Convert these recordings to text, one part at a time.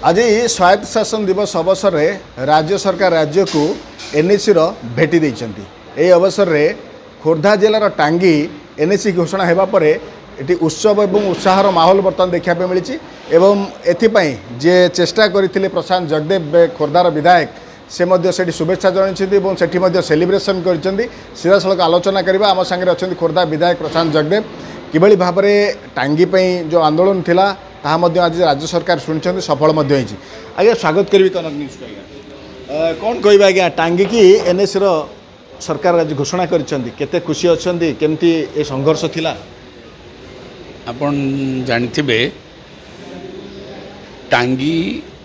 आज स्वायत्त शासन दिवस अवसर में राज्य सरकार राज्य को एनएसी भेटी देइछंती। एही अवसर में खोर्धा जिलार टांगी एनएसी घोषणा होगा पर ये उत्सव और उत्साहर माहौल बर्तमान देखा मिली एवं एथिपाई जे चेष्टा करते प्रशांत जगदेव खोर्धार विधायक से शुभेच्छा जन सेलिब्रेशन कर सीधा सड़क आलोचना करवा आम सांगे अच्छा खोर्धा विधायक प्रशांत जगदेव किभली भाव में टांगी जो आंदोलन थिला ताहा आज राज्य सरकार शुणी सफल आज्ञा स्वागत करी कनक न्यूज को आज्ञा कौन कह आज्ञा टांगी की एनएसी सरकार आज घोषणा करते खुशी अच्छा केमती ए संघर्ष थिला आपण जानथिबे टांगी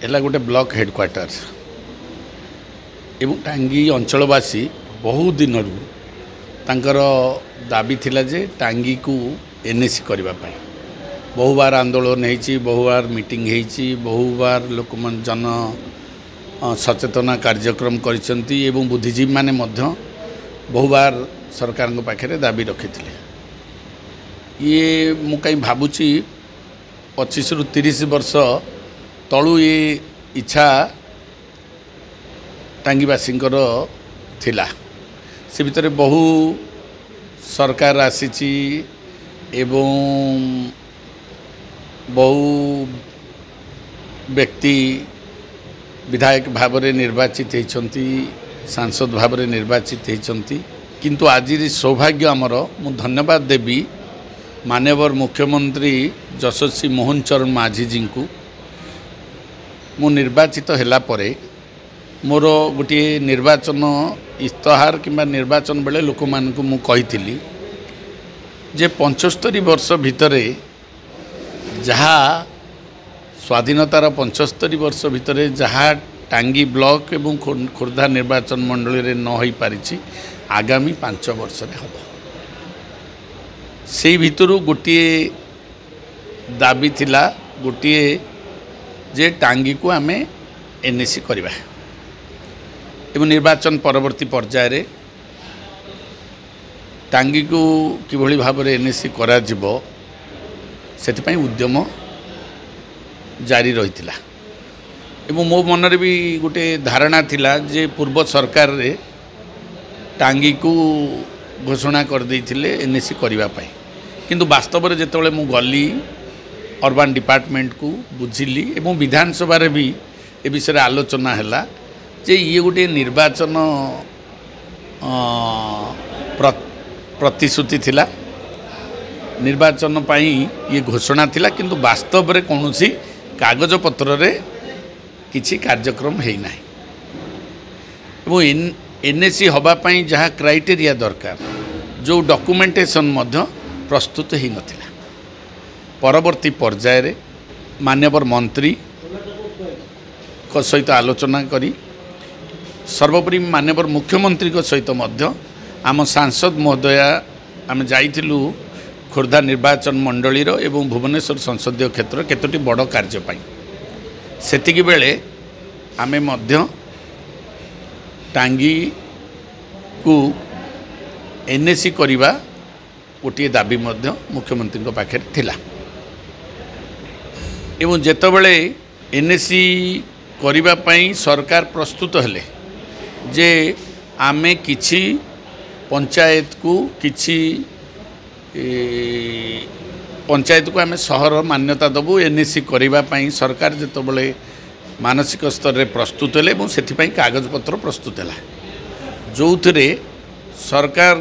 एला गोटे ब्लॉक हेडक्वार्टर एवं टांगी अंचलवासी बहुत दिन तांकर दाबी थिला जे टांगी को एनएसी करबा पाई बहु बार आंदोलन होती बहु बार मीटिंग होती बहु बार लोक जन सचेतना कार्यक्रम करिसेंती एवं बुद्धिजीवी माने मध्य बहु बार सरकार पाखे दाबी रखी ये मु कहीं भावुची 25 रु 30 वर्ष तलू ये इच्छा टांगीवासींकर थिला से भितर बहु सरकार आसीची एवं बहु व्यक्ति विधायक भाव में निर्वाचित होती सांसद भाव में निर्वाचित होती किंतु आज सौभाग्य आमर मु धन्यवाद देवी माननीय मुख्यमंत्री यशस्वी मोहन चरण माझी जी को मु निर्वाचित हैला परे मोर गोटे निर्वाचन इस्ताहार किंबा निर्वाचन बेले लोक मानक मु कही जे 75 वर्ष भितरे जहाँ स्वाधीनतार 75 वर्ष भितर जहाँ टांगी ब्लॉक एवं खोर्धा निर्वाचन मंडल रे न हो पारिछि आगामी 5 वर्ष रे हम से भितरु गोटे दाबी थिला गोटे जे टांगी को आमे एनएसी करबा एवं निर्वाचन परवर्ती पर्याय रे टांगी को किभली भाव में एनएसी करा जिवो सेतिपाई उद्यम जारी रही एवं मो मन भी गोटे धारणा थिला जे पूर्व सरकार रे टांगी को घोषणा कर देइथिले एनएसी करबा पाई किंतु वास्तव में जेतेबेले मु गली अर्बन डिपार्टमेंट को बुझिली एवं विधानसभा रे भी ए विषय आलोचना हैला जे ये गोटे निर्वाचन प्रतिश्रुति थिला निर्वाचन पाई ये घोषणा थिला किंतु वास्तव में कौन सी कागज पत्र रे किछि कार्यक्रम है ना एवं एनएसी हवा पाई जहाँ क्राइटेरिया दरकार जो डॉक्यूमेंटेशन मध्य प्रस्तुत ही नथिला परवर्ती पर्याय रे माननीय मंत्री को सहित आलोचना करी सर्वोपरि माननीय मुख्यमंत्री को सहित मध्य आम सांसद महोदया आम जाइथिलु खोर्धा निर्वाचन मंडलीर एवं भुवनेश्वर संसदीय क्षेत्र केतोटी बड़ कार्य पाई सेतिकी बेले आमे मध्य टांगी को एनएसी करिबा गोटे दाबी मध्य मुख्यमंत्री पाखे थिला एवं जेतबेले एनएसी करिबा पई सरकार प्रस्तुत हेले जे आमे किछि पंचायत को किछि पंचायत को आम सहर मान्यता दबु एनएसी करने सरकार जितेबाला मानसिक स्तर में प्रस्तुत हेले से कागजपत्र प्रस्तुत है जो थे सरकार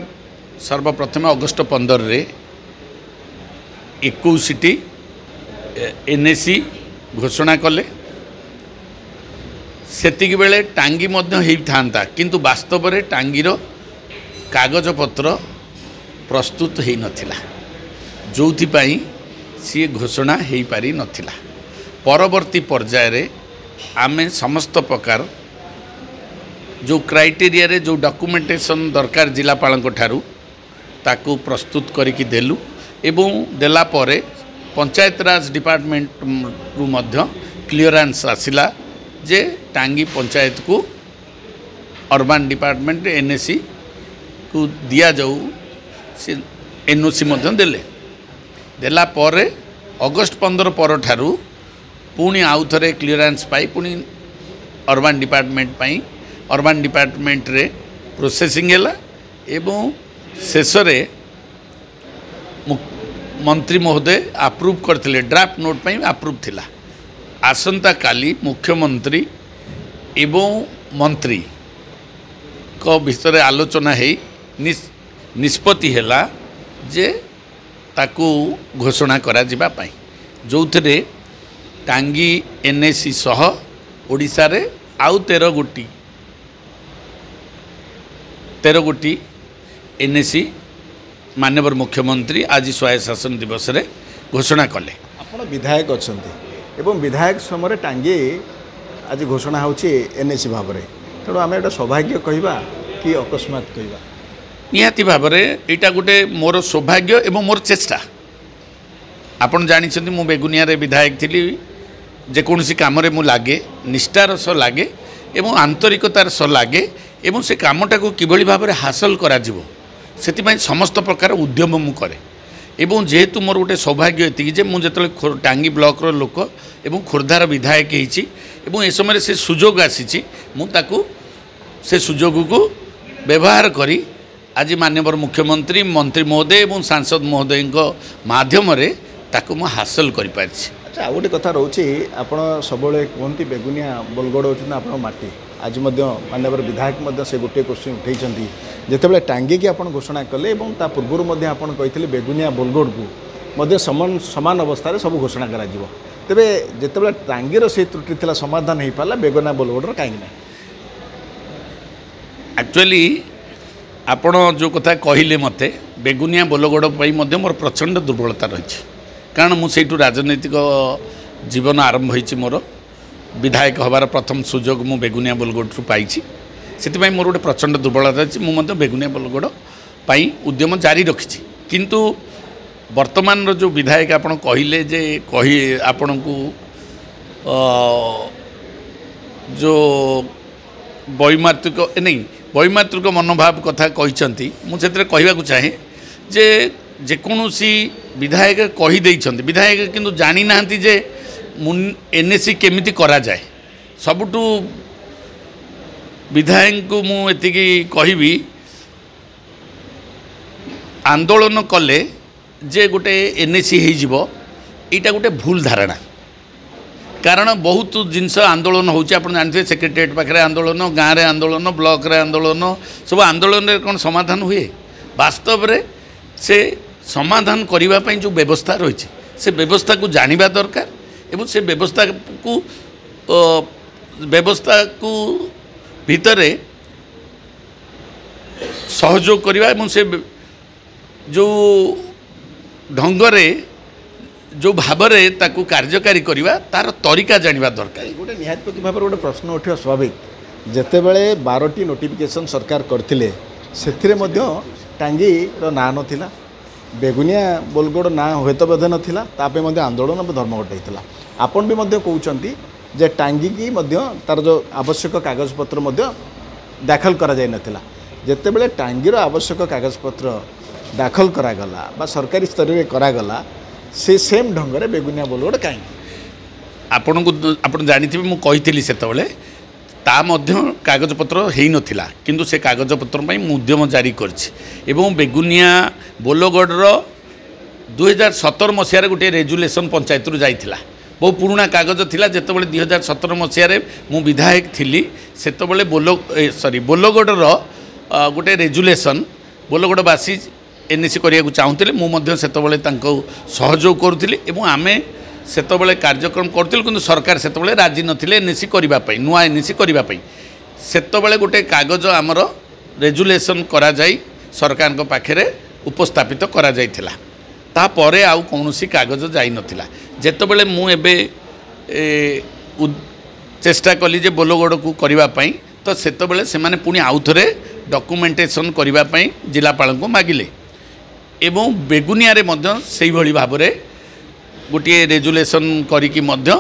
सर्वप्रथम अगस्ट 15 रे 21टी एनएसी घोषणा कले सेतिकी बेले टांगी मध्य हेई थांता किंतु वास्तव में टांगीर कागजपत्र प्रस्तुत हो नथिला जो सी घोषणा हो पारि नथिला परवर्ती पर्याय रे आमे समस्त प्रकार जो क्राइटेरिया रे जो डॉक्यूमेंटेशन दरकार जिलापाल ठारू ताकू प्रस्तुत करिकी देलु एवं देला परे पंचायत राज डिपार्टमेंट रु मध्य क्लियरेंस आसिला जे टांगी पंचायत को अर्बन डिपार्टमेंट एनएसी को दिया जाऊ से एनओसी देले देला परे अगस्ट 15 पर ठारू पुणी आउ थे क्लीयरेंस पाई पुणी अर्बान डिपार्टमेंट रे प्रोसेसिंग है एवं शेष मंत्री महोदय अप्रूव करते ड्राफ्ट नोट पर अप्रूव थिला आसंता काली मुख्यमंत्री एवं मंत्री को भितर आलोचना है निष्पत्ति है जे ताकू घोषणा करा जिबा पाई जो थे टांगी एनएसी सह ओडिशा रे आउ 13 गोटी एनएसी माननीय मुख्यमंत्री आज स्वायत्त शासन दिवस रे घोषणा कले। आपण विधायक अछंती एवं विधायक समय टांगी आज घोषणा होची एनएसी भाव में तेणु आम एटा सौभाग्य कहवा कि अकस्मात कहवा निहाती भाव में यहाँ गोटे मोर सौभाग्य एवं मोर चेष्टा आपन जानी मु बेगुनिया रे विधायक थी जेकोसी कम मु लगे निष्ठार सह लगे एवं आंतरिकतार सह लगे एवं से कामटा को किभली भाव में हासिल करा जिवो सेतिमाई समस्त प्रकार उद्यम मु करे एवं जेहेतु मोर गोटे सौभाग्य एति जे मु जेतले टांगी ब्लॉक रो लोक एवं खोर्धार विधायक होइछि एवं ए समय से सुजोग आसीछि मु ताकू से सुजोग को व्यवहार करी आज माननीय मुख्यमंत्री मंत्री महोदय एवं सांसद महोदय माध्यम रे ताकू मु हासिल करि पारछि। अच्छा आ गोटे कथा रोचे आपण सबले कहती बेगुनिया बोलगड़ होचन आपण माटी आज माननीय विधायक से गोटे क्वेश्चन उठे जितेबाला टांगी की आपण घोषणा कले और ता पूर्व आपण कहते बेगुनिया बोलगड़ को समान अवस्था सब घोषणा करा तेरे जितेबाला टांगीर से त्रुटि थी समाधान हो पाला बेगुनिया बोलगड़ कहीं ना एक्चुअली आपण जो कथा कहले मते बेगुनिया बोलगड़ मोर प्रचंड दुर्बलता रही कारण मुझे राजनैतिक जीवन आरंभ होती मोर विधायक हबार प्रथम सुजोग मु बेगुनिया बोलगड़ पाई से मोर गोटे प्रचंड दुर्बलता अच्छी मुझे बेगुनिया बोलगड़ पाई उद्यम जारी रखी किंतु वर्तमान जो विधायक आपण कहले जे कही आपण को जो वैमात्रिक नहीं वैमात्रिक मनोभाव कथा कहते मुझे कहवाक चाहे जे जेकोसी विधायक कहीदे विधायक किंतु जानी ना जे एनएसी केमिति करा जाए सबुठु विधायक को मुझे कहबी आंदोलन कले जे गोटे एनएसी होटा गोटे भूल धारणा कारण बहुत जिनस आंदोलन होची आपण जानते सेक्रेटेरिएट पाखे आंदोलन गाँव में आंदोलन ब्लॉक रे आंदोलन सब आंदोलन रे कौन समाधान हुए वास्तव रे से समाधान करने जो व्यवस्था रही से व्यवस्था को जानिबा दरकार एवं से व्यवस्था को भितरे सहयोग करवा एवं से जो ढंगरे जो भावरे ताकू कार्यकारी करवा तार तरीका जानिबा दरकार गोटे निहाती भाव गोटे प्रश्न उठा स्वाभाविक जितेबाला 12टी नोटिफिकेशन सरकार करथिले सेथिरे मध्य टांगी ना नथिला बेगुनिया बोलगड़ ना हुए तो बोधे नाला ताप आंदोलन धर्मघट होता आपन भी कहते जे टांगी की तार जो आवश्यक कागजपत्र दाखल करा जाय नथिला जेतेबेले टांगीर आवश्यक कागजपत्र दाखल करागला बा सरकारी स्तर में करागला से सेम ढंग से बेगुनिया बोलगड़ कहीं आपण को आपण जानी मु कही से कागजपत्र हो नथिला किंतु से कागजपत्र उद्यम जारी करछि एवं बेगुनिया बोलगढ़ 2017 मसीह गोटे रेजुलेसन पंचायत रु जाइथिला बहुत पुराना कागज थिला जेतेबेले 2017 मसीह मु विधायक थिली सेतेबेले बोलगढ़ गोटे रेजुलेसन बोलगढ़वासी एनएसी करिया चाहूले मुझे सहयोग करुली एवं आमे सेतबले कार्यक्रम करथिल किंतु सरकार सेतबले राजी नथिले एनएसी करिबा पई नुआ एनएसी करिबा पई सेतबले गोटे कागज आमर रेजुलेसन करा जाई सरकार को पाखरे उपस्थापित करा जाइथिला तापरे आउ कोनोसी कागज जाई नथिला जेतबले मु एबे चेष्टा कली जे बोलगड़ को करिबा पई तो सेतबले से माने पुनी आउ थरे डॉक्यूमेंटेशन करिबा पई जिलापाल को मागिले एवं बेगुनिया रे मध्य सेही भली भाबरे गोटे रेजुलेसन करिकी मध्य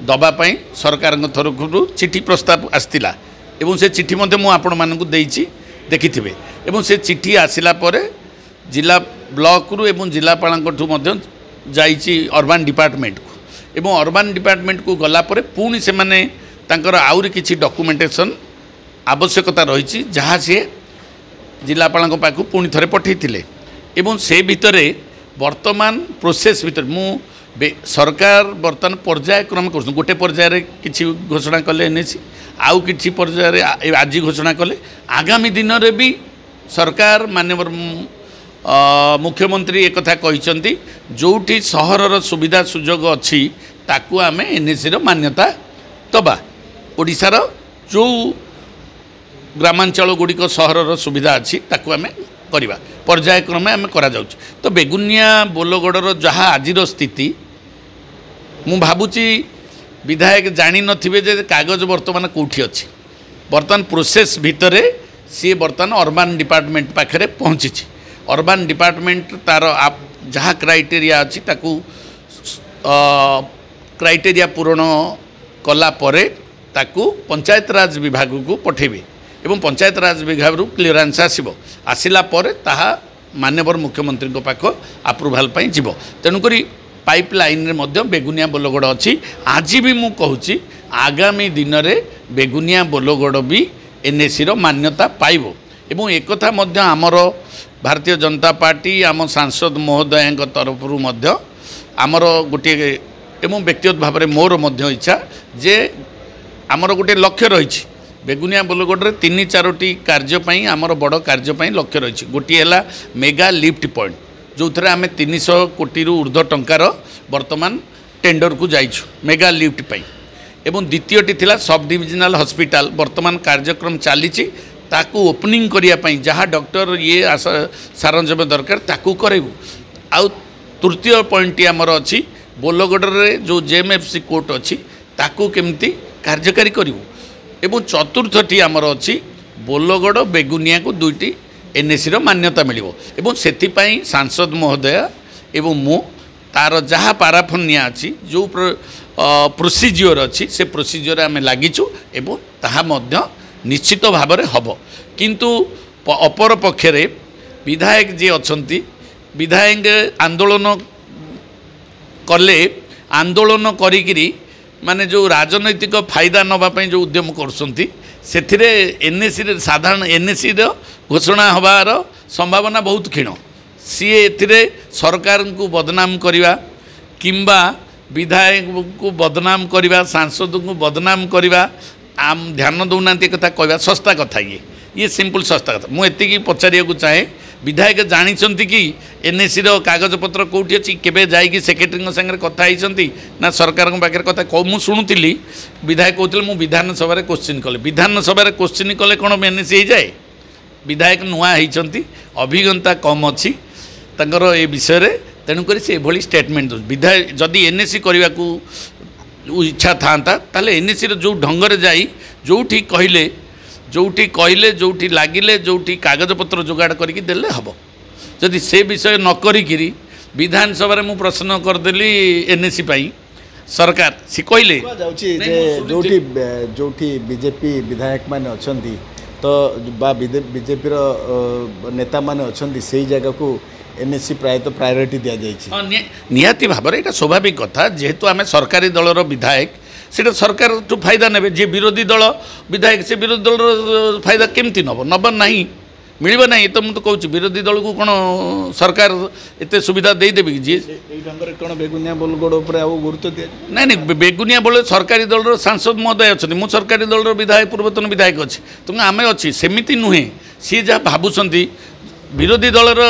दबापाई सरकार तरफ चिठी प्रस्ताव आसला एवं से चिठी मध्य मु आपण मानकु देइछि देखिथिबे एवं से चिठी आसिला परे जिला ब्लॉक रु एवं जिलापाल मध्य जाइछि अर्बान डिपार्टमेंट को एवं अर्बान डिपार्टमेंट को गलापर पुणी से माने तांकर आउरी किछि डॉक्यूमेंटेशन आवश्यकता रही जहाँ सी जिलापाल पाक पुणी थे पठे एवं से भितर वर्तमान प्रोसेस भितर मु सरकार बर्तमान पर्यायक्रम कर गोटे पर्यायर किसी घोषणा कले एनएसी आउ किसी पर्यायर आज घोषणा कले आगामी दिन में भी सरकार माननीय मुख्यमंत्री एक कथा कहते जोठी सहरर सुविधा सुजोग अच्छी ताकू आम एनएसी मान्यता दबा ओडिशार जो ग्रामांचल गुड़िक सहरर सुविधा अच्छी ताकू आम करवा पर्यायक्रमे आम करा जाउछि। तो बेगुनिया बोलगड़र जहाँ आजिर स्थिति मु भावुची विधायक जानी नथिबे जे कागज वर्तमान कोठी अछि वर्तमान प्रोसेस भितरे सी वर्तमान अर्बान डिपार्टमेंट पाखरे पहुँची अर्बान डिपार्टमेंट तार जहाँ क्राइटेरिया अच्छी ताकू क्राइटेरिया पूरण कला परे ताकू पंचायत राज विभाग को पठेबे एवं पंचायत राज विभाग क्लीयरेंस आसला पर ताहा माननीय मुख्यमंत्री पाख अप्रूवाल पाई जीव तेणुकरी पाइपलाइन रे बेगुनिया बोलगड़ अच्छी आज भी मु कहूँ आगामी दिन में बेगुनिया बोलगड़ भी एनएसी मान्यता पाइब एवं एक कथा मध्य आमर भारतीय जनता पार्टी आम सांसद महोदय तरफ आमर गोटे एवं व्यक्तिगत भाव में मोर इच्छा जे आमर गोटे लक्ष्य रही बेगुनिया बोलगड़ 3-4टी कार्यपाई आमर बड़ कार्यपाई लक्ष्य रही गोटे है मेगा लिफ्ट पॉइंट जो थे आम 300 कोटी ऊर्ध्व टंकार वर्तमान टेंडर को जाइछु मेगा लिफ्ट पाई एवं द्वितीयटी थिला सब डिविजनल हॉस्पिटल वर्तमान कार्यक्रम चली ताकू ओपनिंग करने जहाँ डॉक्टर ये सारंजम दरकार ताकू करेबू आउ तृतीय पॉइंट आमर अच्छी बोलगड़ में जो जेएमएफसी कोर्ट अच्छी ताकू केमती कार्यकारी करूँ एवं चतुर्थटी आमर अच्छी बोलगड़ बेगुनिया को 2टी एनएसी मान्यता मिलिबो एवं सेथिपाई सांसद महोदय एवं मु तार जहाँ पाराफनिया अच्छी जो प्रोसीजियर अच्छी से प्रोसीजियर आम लगिचु एवं ताहा मध्य निश्चित भाव में हम किंतु अपर पक्षरे विधायक जी अच्छी विधायक आंदोलन कले आंदोलन करी माने जो राजनैतिक फायदा नवापाई जो उद्यम कर एनएसी साधारण एनएसी घोषणा हबार संभावना बहुत क्षीण सी ए सरकार को बदनाम करवा किंबा विधायक को बदनाम करवा सांसद को बदनाम करवा आम ध्यान दौना कथा कहवा सस्ता कथा ये सिंपल सस्ता कथा मुझे पचारिया चाहे विधायक जानी कि एनएसी कागज पत्र कौटी अच्छी केबे जाइए सेक्रेटरी सागर कथा होती ना सरकार पाखे कथा मुझे शुणुली विधायक कहते मुझे विधानसभा क्वेश्चन कले विधानसभा क्वेश्चन कले कौन एनएसी हो जाए विधायक नुआ होती अभिज्ञता कम अच्छी तर ए विषय तेणुक से भली स्टेटमेंट दो विधायक जदि एनएसी करने को इच्छा था ताले एनएसी जो ढंग से जा जोठी लगिले जोठी कागजपत्र जोगाड़ करके देले हम जदि से विषय न करी विधानसभा मु प्रश्न करदेली एनएसी पाई सरकार सी कहले जोठी जोठी बीजेपी विधायक माने अछंती तो बा बीजेपी नेता माने अछंती से जगह को एनएसी प्रायतः प्रायोरिटी दिया जाइए निहाती भाव में यहाँ स्वाभाविक कथा जेहेतु आम सरकारी दलर विधायक से सरकार ठू फायदा ने जी विरोधी दल विधायक से विरोधी दल फायदा केमती नब ना मिल ना तो मुझे कहूँ विरोधी दल को कौन सरकार एत सुविधा देदेवी जी कौन बेगुनिया बोलगड़ गुरुत्व दिया ना नहीं बेगुनिया बोले सरकारी दलर सांसद महोदय अच्छा मुझे सरकारी दलर विधायक पूर्वतन विधायक अच्छी तो आम अच्छी सेमती नुहे सी जहाँ भावुंट विरोधी दलर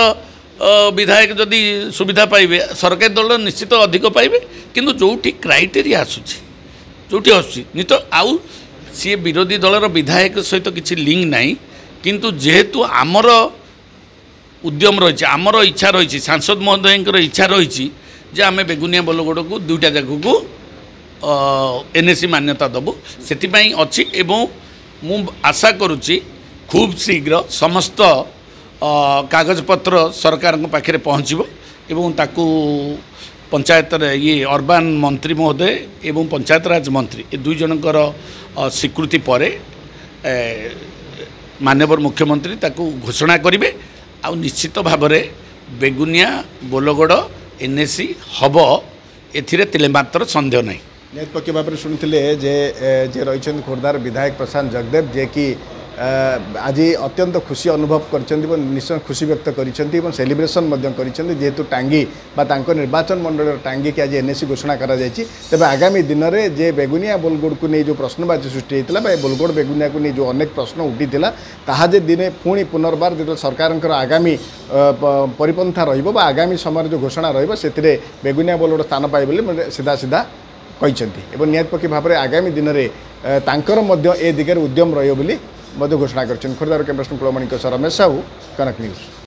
विधायक जदि सुविधा पाइबे सरकारी दल निश्चित अधिक पाइबे किंतु जोठी क्राइटेरिया आसूची जोठी आसूची नहीं तो आउ सी विरोधी दलर विधायक सहित किसी लिंक नहीं किंतु जेहेतु आमर उद्यम रही आमर इच्छा रही सांसद महोदय इच्छा रही जे आम बेगुनिया बोलगड़ को 2टा जगह को एनएसी मान्यता दबु से अच्छी एवं मु आशा करुच्ची खूब शीघ्र समस्त कागजपत्र सरकार पाखे पहुँचब एवं ताकू पंचायत ये अर्बान मंत्री महोदय एवं पंचायत राज मंत्री ए 2 जनकर स्वीकृति पर माननीय मुख्यमंत्री ताकू घोषणा करेंगे आ निश्चित भाव में बेगुनिया बोलगड़ एनएसी हब एथिरे तिलेमात्र संदेह नहीं। निहत पक्ष भाव में शुणुले जे रही खोर्धार विधायक प्रशांत जगदेव जे कि आज अत्यंत खुशी अनुभव कर निश्चय खुशी व्यक्त कर सेलिब्रेशन जेहेतु टांगी निर्वाचन मंडल टांगी की आज एनएसी घोषणा करा तेज आगामी दिन में जे बेगुनिया बोलगोड़ को नहीं जो प्रश्नवाची सृष्टि होता है बोलगोड़ बेगुनिया को नहीं जो अनेक प्रश्न उठी ताजे दिने पुणी पुनर्बार जो सरकार आगामी परिपंथा रगामी समय जो घोषणा रही बेगुनिया बोलगोड़ स्थान पाए बोली सीधा सीधा कहते निहत पक्ष भाव में आगामी दिन में ए दिगरे उद्यम रही घोषणा कर खोर्धार कैमरा कुलमणि रमेश साहू कनक न्यूज।